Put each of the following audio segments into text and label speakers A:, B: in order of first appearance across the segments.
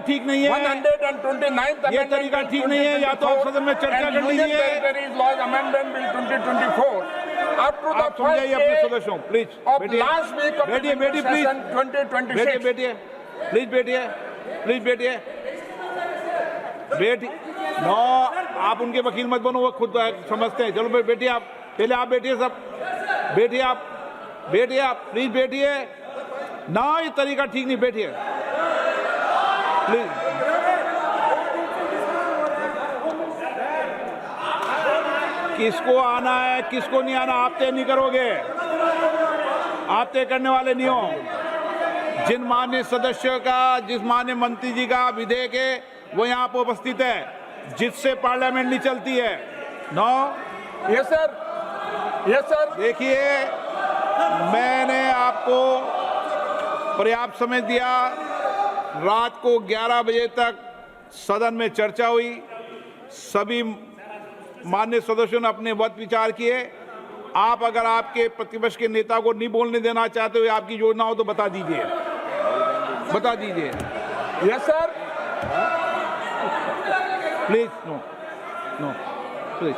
A: ठीक नहीं है,
B: 129th
A: ये तरीका ठीक नहीं है। या तो आप सदन में चर्चा कर लीजिए।
B: Laws amendment bill 2024 up to the
A: आप समझाइए अपने
B: first
A: सदस्यों, please
B: of last week of the
A: बैठिए, बैठिए प्लीज,
B: session 2026.
A: बैठिए, बैठिए प्लीज, बैठिए प्लीज, बैठिए बैठिए। नो, आप उनके वकील मत बनो, वो खुद समझते हैं। चलो बैठिए आप, पहले आप बैठिए, सब बैठिए, आप बैठिए, आप प्लीज बैठिए ना, ये तरीका ठीक नहीं, बैठिए प्लीज। किसको आना है किसको नहीं आना आप तय नहीं करोगे, आप तय करने वाले नहीं हो। जिन माननीय सदस्यों का, जिस माननीय मंत्री जी का विधेयक है वो यहाँ पर उपस्थित है, जिससे पार्लियामेंट नहीं चलती है। No,
B: yes sir, yes sir.
A: देखिए, मैंने आपको पर्याप्त समय दिया। रात को 11 बजे तक सदन में चर्चा हुई, सभी माननीय सदस्यों ने अपने मत विचार किए। आप अगर आपके प्रतिपक्ष के नेता को नहीं बोलने देना चाहते हुए आपकी योजना हो तो बता दीजिए, बता दीजिए।
B: Yes sir,
A: please, no no please,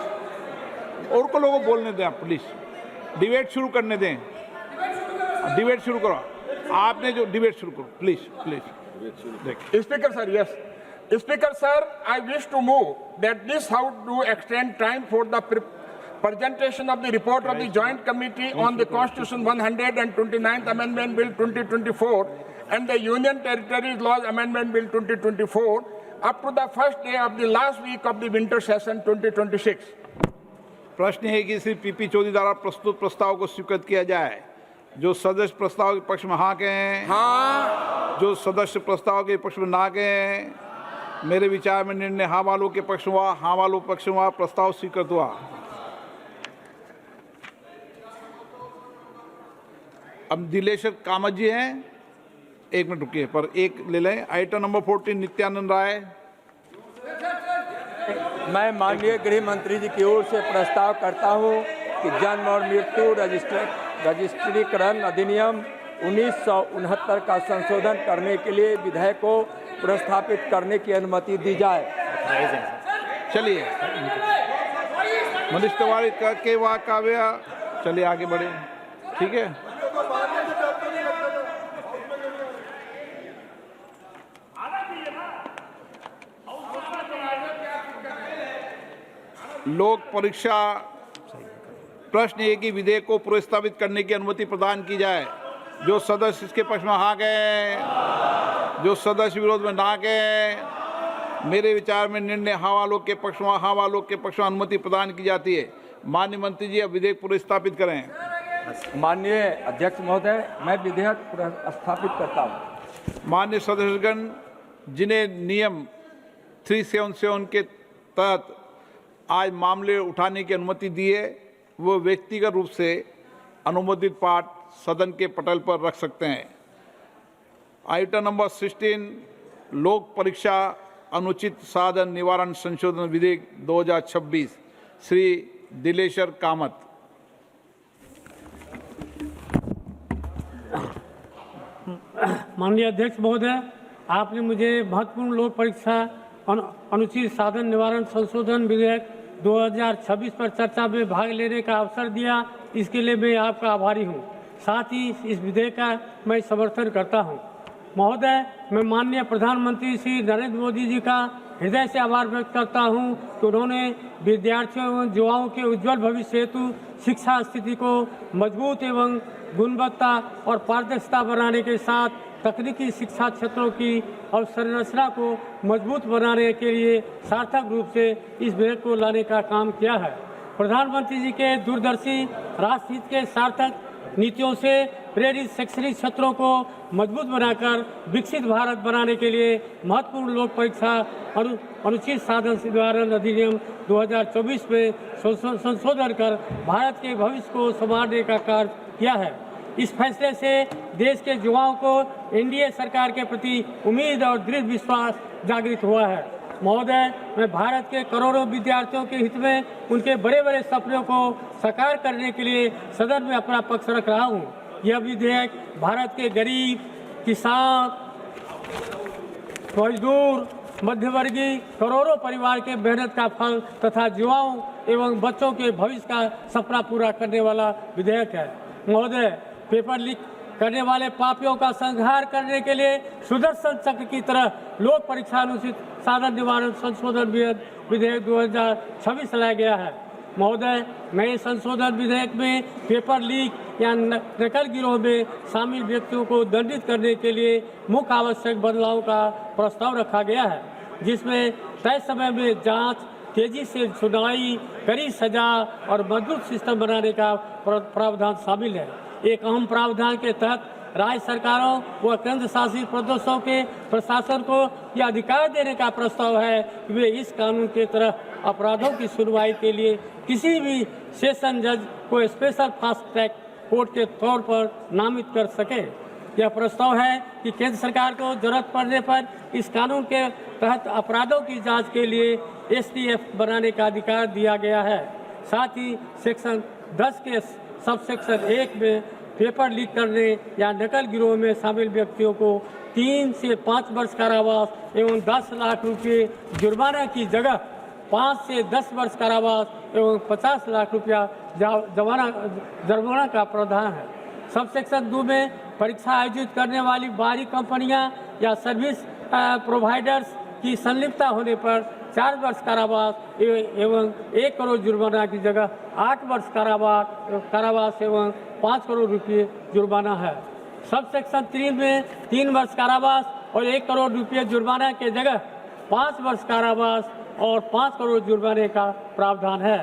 A: और को लोगों को बोलने दें आप, प्लीज डिबेट शुरू करने दें, डिबेट शुरू करो। आपने जो डिबेट शुरू करो, प्लीज प्लीज। देखिए
B: speaker sir, yes speaker sir, I wish to move that this House do extend time for the presentation of the report of the Joint Committee on the Constitution 129th Amendment Bill 2024 and the Union Territories Laws Amendment Bill 2024 up to the first day of the last week of the winter session 2026.
A: प्रश्न है कि Shri PP Chaudhary द्वारा प्रस्तुत प्रस्ताव को स्वीकृत किया जाए। जो सदस्य प्रस्ताव के पक्ष में हाँ कहें,
B: हाँ।
A: जो सदस्य प्रस्ताव के पक्ष में ना कहें। मेरे विचार में निर्णय हाँ वालों के पक्ष में हुआ, हाँ वालों पक्ष में हुआ, प्रस्ताव स्वीकृत हुआ। अब दिलेश्वर कामत जी हैं, एक मिनट रुकिए, पर एक ले लें। Item number 14 Nityanand Rai.
C: मैं माननीय गृह मंत्री जी की ओर से प्रस्ताव करता हूं कि जन्म और मृत्यु रजिस्ट्रीकरण अधिनियम 1969 का संशोधन करने के लिए विधेयक को प्रस्तावित करने की अनुमति दी जाए।
A: चलिए, मनीष तिवारी के वाह काव्या, चलिए आगे बढ़े, ठीक है। लोक परीक्षा प्रश्न है कि विधेयक को प्रस्तावित करने की अनुमति प्रदान की जाए। जो सदस्य इसके पक्ष में हाँ गए, जो सदस्य विरोध में ना गए। मेरे विचार में निर्णय हाँ वालों के पक्ष में, हाँ वालों के पक्ष में अनुमति प्रदान की जाती है। माननीय मंत्री जी अब विधेयक प्रस्तावित करें।
C: माननीय अध्यक्ष महोदय, मैं विधेयक प्रस्तावित करता हूँ।
A: माननीय सदस्यगण, जिन्हें नियम 377 के तहत आज मामले उठाने की अनुमति दी है, वो व्यक्तिगत रूप से अनुमोदित पाठ सदन के पटल पर रख सकते हैं। आइटम नंबर 16 लोक परीक्षा अनुचित साधन निवारण संशोधन विधेयक 2026, श्री दिलेश्वर कामत।
D: माननीय अध्यक्ष महोदय, आपने मुझे महत्वपूर्ण लोक परीक्षा अनुचित साधन निवारण संशोधन विधेयक 2026 पर चर्चा में भाग लेने का अवसर दिया, इसके लिए मैं आपका आभारी हूं। साथ ही इस विधेयक का मैं समर्थन करता हूं। महोदय, मैं माननीय प्रधानमंत्री श्री नरेंद्र मोदी जी का हृदय से आभार व्यक्त करता हूं कि उन्होंने विद्यार्थियों एवं युवाओं के उज्जवल भविष्य हेतु शिक्षा स्थिति को मजबूत एवं गुणवत्ता और पारदर्शिता बनाने के साथ तकनीकी शिक्षा क्षेत्रों की अवसंरचना को मजबूत बनाने के लिए सार्थक रूप से इस विधेयक को लाने का काम किया है। प्रधानमंत्री जी के दूरदर्शी राष्ट्र हित के सार्थक नीतियों से प्रेरित शैक्षणिक क्षेत्रों को मजबूत बनाकर विकसित भारत बनाने के लिए महत्वपूर्ण लोक परीक्षा अनुचित साधन निवारण अधिनियम 2024 में संशोधन कर भारत के भविष्य को संवारने का कार्य किया है। इस फैसले से देश के युवाओं को एनडीए सरकार के प्रति उम्मीद और दृढ़ विश्वास जागृत हुआ है। महोदय, मैं भारत के करोड़ों विद्यार्थियों के हित में उनके बड़े बड़े सपनों को साकार करने के लिए सदन में अपना पक्ष रख रहा हूं। यह विधेयक भारत के गरीब, किसान, मजदूर, मध्यवर्गीय करोड़ों परिवार के मेहनत का फल तथा युवाओं एवं बच्चों के भविष्य का सपना पूरा करने वाला विधेयक है। महोदय, पेपर लीक करने वाले पापियों का संहार करने के लिए सुदर्शन चक्र की तरह लोक परीक्षा अनुचित साधन निवारण संशोधन विधेयक 2026 लाया गया है। महोदय, नए संशोधन विधेयक में पेपर लीक या नकल गिरोह में शामिल व्यक्तियों को दंडित करने के लिए मुख्य आवश्यक बदलाव का प्रस्ताव रखा गया है, जिसमें तय समय में जांच, तेजी से सुनवाई, कड़ी सजा और मजबूत सिस्टम बनाने का प्रावधान शामिल है। एक अहम प्रावधान के तहत राज्य सरकारों व केंद्र शासित प्रदेशों के प्रशासन को यह अधिकार देने का प्रस्ताव है कि वे इस कानून के तहत अपराधों की सुनवाई के लिए किसी भी सेशन जज को स्पेशल फास्ट ट्रैक कोर्ट के तौर पर नामित कर सके। यह प्रस्ताव है कि केंद्र सरकार को जरूरत पड़ने पर इस कानून के तहत अपराधों की जांच के लिए STF बनाने का अधिकार दिया गया है। साथ ही सेक्शन 10 के सबसेक्शन 1 में पेपर लीक करने या नकल गिरोह में शामिल व्यक्तियों को 3 से 5 वर्ष कारावास एवं 10 लाख रुपये जुर्माना की जगह 5 से 10 वर्ष कारावास एवं 50 लाख रुपया जुर्माना का प्रावधान है। सबसेक्शन 2 में परीक्षा आयोजित करने वाली बाहरी कंपनियां या सर्विस प्रोवाइडर्स की संलिप्तता होने पर 4 वर्ष कारावास एवं 1 करोड़ जुर्माना की जगह 8 वर्ष कारावास एवं 5 करोड़ रुपये जुर्माना है। सबसेक्शन 3 में 3 वर्ष कारावास और 1 करोड़ रुपये जुर्माना के जगह 5 वर्ष कारावास और 5 करोड़ जुर्माने का प्रावधान है।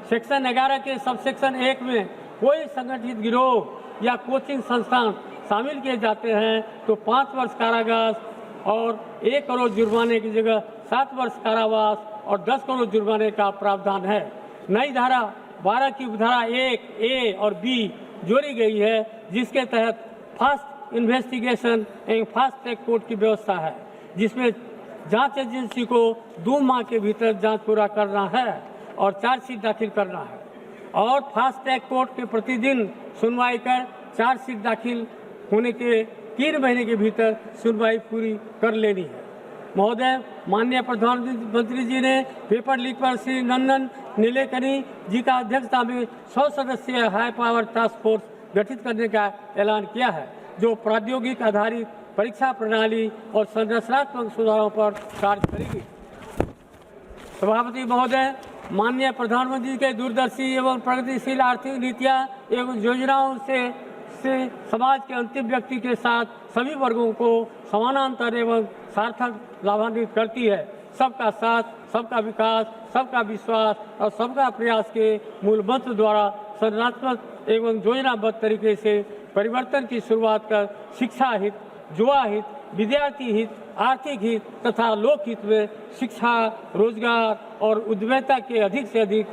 D: सेक्शन 11 के सबसेक्शन 1 में कोई संगठित गिरोह या कोचिंग संस्थान शामिल किए जाते हैं तो 5 वर्ष कारावास और 1 करोड़ जुर्माने की जगह 7 वर्ष कारावास और 10 करोड़ जुर्माने का प्रावधान है। नई धारा 12 की उपधारा 1A और B जोड़ी गई है, जिसके तहत फास्ट इन्वेस्टिगेशन एवं फास्ट ट्रैक कोर्ट की व्यवस्था है, जिसमें जांच एजेंसी को 2 माह के भीतर जांच पूरा करना है और चार्जशीट दाखिल करना है और फास्ट ट्रैक कोर्ट के प्रतिदिन सुनवाई कर चार्जशीट दाखिल होने के 3 महीने के भीतर सुनवाई पूरी कर लेनी है। महोदय, माननीय प्रधानमंत्री जी ने पेपर लीक पर श्री नंदन नीलेकनी जी का अध्यक्षता में 100 सदस्यीय हाई पावर टास्क फोर्स गठित करने का ऐलान किया है, जो प्रौद्योगिक आधारित परीक्षा प्रणाली और संरचनात्मक सुधारों पर कार्य करेगी। सभापति महोदय, माननीय प्रधानमंत्री के दूरदर्शी एवं प्रगतिशील आर्थिक नीतियाँ एवं योजनाओं से समाज के अंतिम व्यक्ति के साथ सभी वर्गों को समानांतर एवं सार्थक लाभान्वित करती है। सबका साथ, सबका विकास, सबका विश्वास और सबका प्रयास के मूल मंत्र द्वारा संरचनात्मक एवं योजनाबद्ध तरीके से परिवर्तन की शुरुआत कर शिक्षा हित, युवा हित, विद्यार्थी हित, आर्थिक हित तथा लोक हित में शिक्षा, रोजगार और उद्यमिता के अधिक से अधिक